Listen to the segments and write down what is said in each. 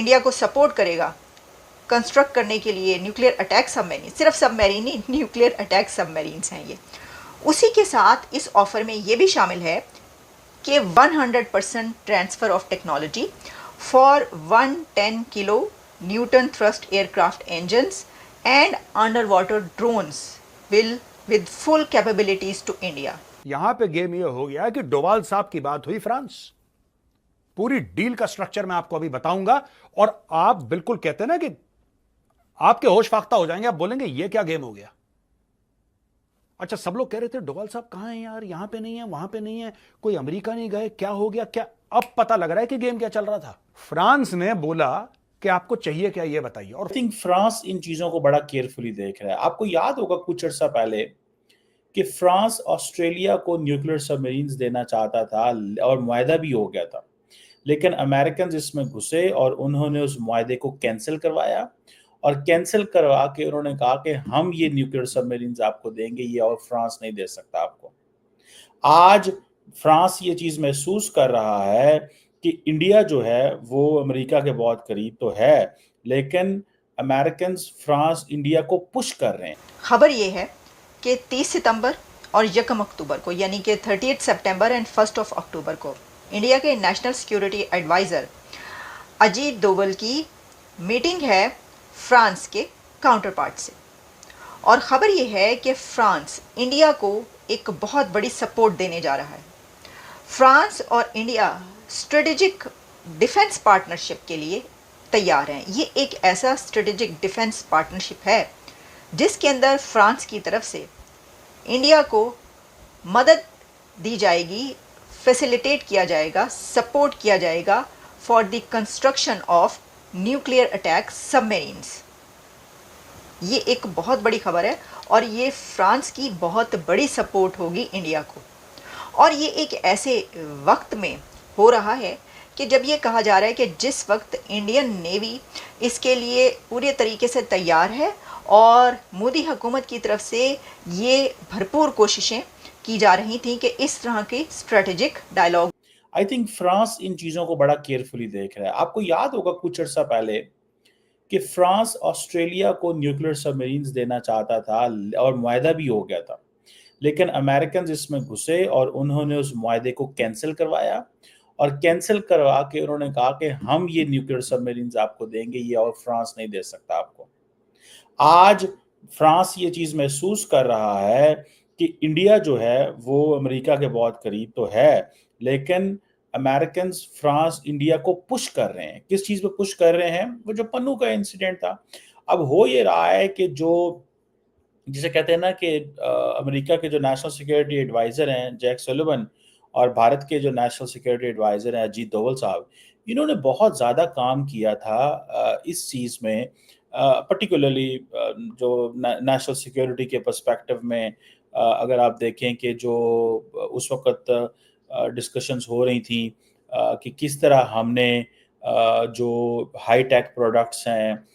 India को support करेगा construct करने के लिए न्यूक्लियर अटैक सबमरीन, सिर्फ सबमरीन नहीं, न्यूक्लियर अटैक सबमरीन्स हैं ये। उसी के साथ इस ऑफर में ये भी शामिल है कि 100% transfer of technology for 110 kilo newton thrust aircraft engines and underwater drones will with full capabilities to India. यहां पे गेम ये हो गया कि डोवाल साहब की बात हुई फ्रांस। पूरी डील का स्ट्रक्चर मैं आपको अभी बताऊंगा और आप बिल्कुल कहते हैं ना कि आपके होश फाख्ता हो जाएंगे, आप बोलेंगे ये क्या गेम हो गया। अच्छा, सब लोग कह रहे थे डोवाल साहब कहां हैं यार, यहां पे नहीं है, वहां पे नहीं है, कोई अमेरिका नहीं गए, क्या हो गया क्या। अब पता लग रहा है कि गेम क्या चल रहा था। फ्रांस ने बोला कि आपको चाहिए क्या ये बताइए। और आई थिंक फ्रांस इन चीजों को बड़ा केयरफुली देख रहा है। आपको याद होगा कुछ अर्सा पहले कि फ्रांस ऑस्ट्रेलिया को न्यूक्लियर सबमरीन्स देना चाहता था और मुआहदा भी हो गया था, लेकिन अमेरिकन इसमें घुसे और उन्होंने उस मुआहदे को कैंसिल करवाया और कैंसिल करवा के उन्होंने कहा कि हम ये न्यूक्लियर सबमरीन्स आपको देंगे, ये और फ्रांस नहीं दे सकता आपको। आज फ्रांस ये चीज महसूस कर रहा है कि इंडिया जो है वो अमेरिका के बहुत करीब तो है, लेकिन अमेरिकन फ्रांस इंडिया को पुश कर रहे हैं। खबर ये है कि 30 सितंबर और 1 अक्टूबर को, यानी कि 30 सितंबर एंड 1 अक्टूबर को इंडिया के national security adviser Ajit Doval की मीटिंग है फ्रांस के काउंटर पार्ट से। और ख़बर यह है कि फ्रांस इंडिया को एक बहुत बड़ी सपोर्ट देने जा रहा है। फ्रांस और इंडिया स्ट्रेटेजिक डिफेंस पार्टनरशिप के लिए तैयार हैं। ये एक ऐसा स्ट्रेटेजिक डिफेंस पार्टनरशिप है जिसके अंदर फ्रांस की तरफ से इंडिया को मदद दी जाएगी, फैसिलिटेट किया जाएगा, सपोर्ट किया जाएगा for the construction of nuclear attack submarines. ये एक बहुत बड़ी खबर है और ये फ्रांस की बहुत बड़ी सपोर्ट होगी इंडिया को। और ये एक ऐसे वक्त में हो रहा है कि जब ये कहा जा रहा है कि जिस वक्त इंडियन नेवी इसके लिए पूरे तरीके से तैयार है और मोदी हुकूमत की तरफ से ये भरपूर कोशिशें की जा रही थी कि इस तरह की strategic dialogue. I think France इन चीजों को बड़ा केयरफुली देख रहा है। आपको याद होगा कुछ अर्सा पहले कि फ्रांस ऑस्ट्रेलिया को न्यूक्लियर सबमरीन्स देना चाहता था और मुआहदा भी हो गया था, लेकिन अमेरिकन इसमें घुसे और उन्होंने उस मुआहदे को कैंसिल करवाया और कैंसिल करवा के उन्होंने कहा कि हम ये न्यूक्लियर सबमरीन्स आपको देंगे, ये और फ्रांस नहीं दे सकता आपको। आज फ्रांस ये चीज महसूस कर रहा है कि इंडिया जो है वो अमेरिका के बहुत करीब तो है, लेकिन अमेरिकन फ्रांस इंडिया को पुश कर रहे हैं। किस चीज पे पुश कर रहे हैं? वो जो पन्नू का इंसिडेंट था। अब हो ये रहा है कि जो जिसे कहते हैं ना कि अमेरिका के जो नेशनल सिक्योरिटी एडवाइजर हैं जैक सुलिवन और भारत के जो नेशनल सिक्योरिटी एडवाइजर हैं अजीत डोवल साहब, इन्होंने बहुत ज़्यादा काम किया था इस चीज़ में, पर्टिकुलरली जो नेशनल सिक्योरिटी के पर्सपेक्टिव में। अगर आप देखें कि जो उस वक़्त डिस्कशंस हो रही थी कि किस तरह हमने जो हाई टेक प्रोडक्ट्स हैं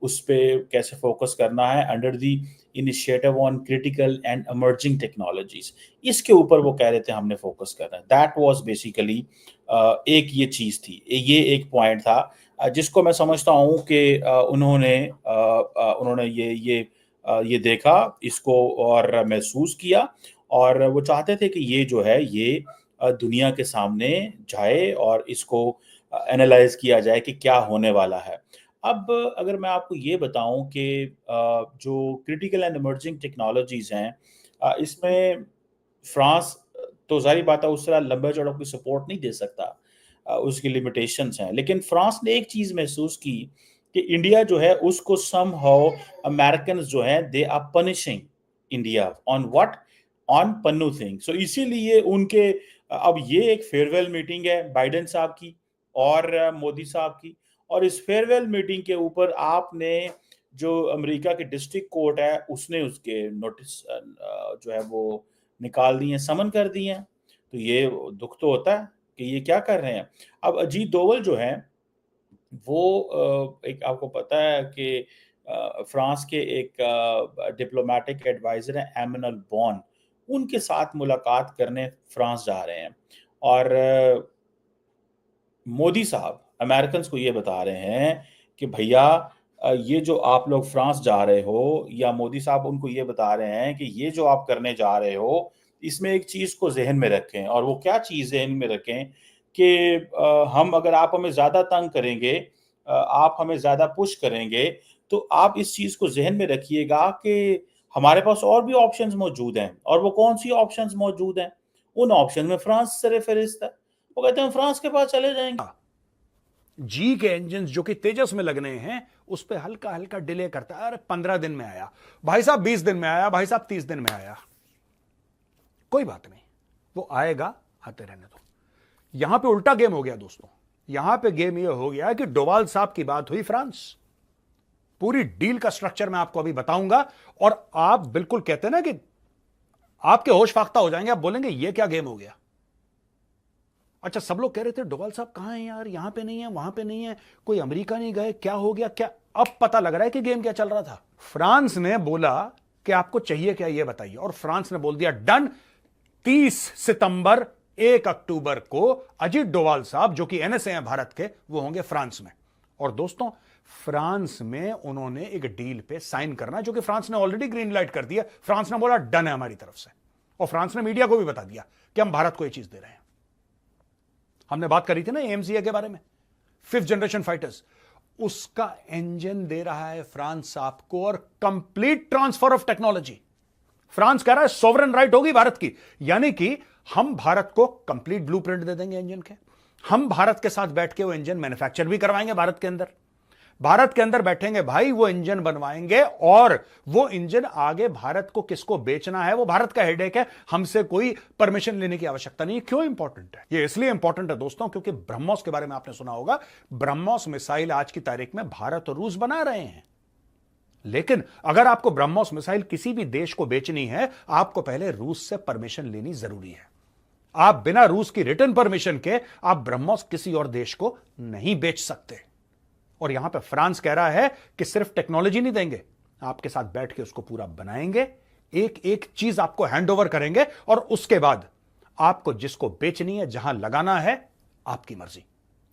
उस पे कैसे फोकस करना है under the initiative on critical and emerging technologies, इसके ऊपर वो कह रहे थे हमने फोकस करना है। दैट वाज बेसिकली एक ये चीज थी, ये एक पॉइंट था जिसको मैं समझता हूँ कि उन्होंने ये देखा इसको और महसूस किया और वो चाहते थे कि ये जो है ये दुनिया के सामने जाए और इसको एनालाइज किया जाए कि क्या होने वाला है। अब अगर मैं आपको ये बताऊं कि जो क्रिटिकल एंड इमर्जिंग टेक्नोलॉजीज हैं इसमें फ्रांस तो जाहिर बात है उस तरह लंबे चौड़ों की सपोर्ट नहीं दे सकता, उसकी लिमिटेशंस हैं, लेकिन फ्रांस ने एक चीज महसूस की कि इंडिया जो है उसको सम हाउ अमेरिकन जो है they are punishing India on what, on Pannu thing. So इसीलिए उनके अब ये एक फेयरवेल मीटिंग है बाइडेन साहब की और मोदी साहब की, और इस फेयरवेल मीटिंग के ऊपर आपने जो अमेरिका के डिस्ट्रिक्ट कोर्ट है उसने उसके नोटिस जो है वो निकाल दिए, समन कर दिए हैं। तो ये दुख तो होता है कि ये क्या कर रहे हैं। अब अजीत डोवल जो है वो एक आपको पता है कि फ्रांस के एक डिप्लोमेटिक एडवाइजर हैं एमैनुअल बॉन, उनके साथ मुलाकात करने फ्रांस जा रहे हैं और मोदी साहब अमेरिकन को ये बता रहे हैं कि भैया ये जो आप लोग फ्रांस जा रहे हो, या मोदी साहब उनको ये बता रहे हैं कि ये जो आप करने जा रहे हो, इसमें एक चीज़ को ज़हन में रखें। और वो क्या चीज़ ज़हन में रखें कि हम अगर आप हमें ज़्यादा तंग करेंगे, आप हमें ज़्यादा पुश करेंगे, तो आप इस चीज़ को ज़हन में रखिएगा कि हमारे पास और भी ऑप्शंस मौजूद हैं। और वो कौन-सी ऑप्शंस मौजूद हैं? उन ऑप्शन में फ्रांस सर-ए-फ़हरिस्त है। वो कहते हैं हम फ्रांस के पास चले जाएँगे। जी के इंजन जो कि तेजस में लगने हैं, उस पे हल्का हल्का डिले करता है। अरे 15 दिन में आया भाई साहब, 20 दिन में आया भाई साहब, 30 दिन में आया, कोई बात नहीं, वो आएगा, आते रहने दो। यहां पे उल्टा गेम हो गया दोस्तों। यहां पे गेम ये हो गया कि डोवाल साहब की बात हुई फ्रांस। पूरी डील का स्ट्रक्चर मैं आपको अभी बताऊंगा, और आप बिल्कुल कहते हैं ना कि आपके होश फाख्ता हो जाएंगे, आप बोलेंगे ये क्या गेम हो गया। अच्छा, सब लोग कह रहे थे डोवाल साहब कहां हैं यार, यहां पे नहीं है, वहां पे नहीं है, कोई अमेरिका नहीं गए, क्या हो गया क्या। अब पता लग रहा है कि गेम क्या चल रहा था। फ्रांस ने बोला कि आपको चाहिए क्या ये बताइए, और फ्रांस ने बोल दिया डन। 30 सितंबर 1 अक्टूबर को अजीत डोवाल साहब जो कि एनएसए हैं भारत के, वो होंगे फ्रांस में। और दोस्तों, फ्रांस में उन्होंने एक डील पे साइन करना, जो कि फ्रांस ने ऑलरेडी ग्रीन लाइट कर दिया। फ्रांस ने बोला डन है हमारी तरफ से, और फ्रांस ने मीडिया को भी बता दिया कि हम भारत को ये चीज दे रहे हैं। हमने बात करी थी ना एएमसीए के बारे में, 5th जनरेशन फाइटर्स, उसका इंजन दे रहा है फ्रांस आपको, और complete transfer of technology. France कह रहा है सोवरेन राइट होगी भारत की, यानी कि हम भारत को कंप्लीट ब्लूप्रिंट दे देंगे इंजन के। हम भारत के साथ बैठ के वो इंजन मैन्युफैक्चर भी करवाएंगे भारत के अंदर। भारत के अंदर बैठेंगे भाई, वो इंजन बनवाएंगे, और वो इंजन आगे भारत को किसको बेचना है वो भारत का हेडेक है। हमसे कोई परमिशन लेने की आवश्यकता नहीं। क्यों इंपॉर्टेंट है ये? इसलिए इंपॉर्टेंट है दोस्तों क्योंकि ब्रह्मोस के बारे में आपने सुना होगा। ब्रह्मोस मिसाइल आज की तारीख में भारत और रूस बना रहे हैं, लेकिन अगर आपको ब्रह्मोस मिसाइल किसी भी देश को बेचनी है, आपको पहले रूस से परमिशन लेनी जरूरी है। आप बिना रूस की रिटर्न परमिशन के आप ब्रह्मोस किसी और देश को नहीं बेच सकते। और यहां पे फ्रांस कह रहा है कि सिर्फ टेक्नोलॉजी नहीं देंगे, आपके साथ बैठ के उसको पूरा बनाएंगे, एक एक चीज आपको हैंड ओवर करेंगे, और उसके बाद आपको जिसको बेचनी है, जहां लगाना है, आपकी मर्जी।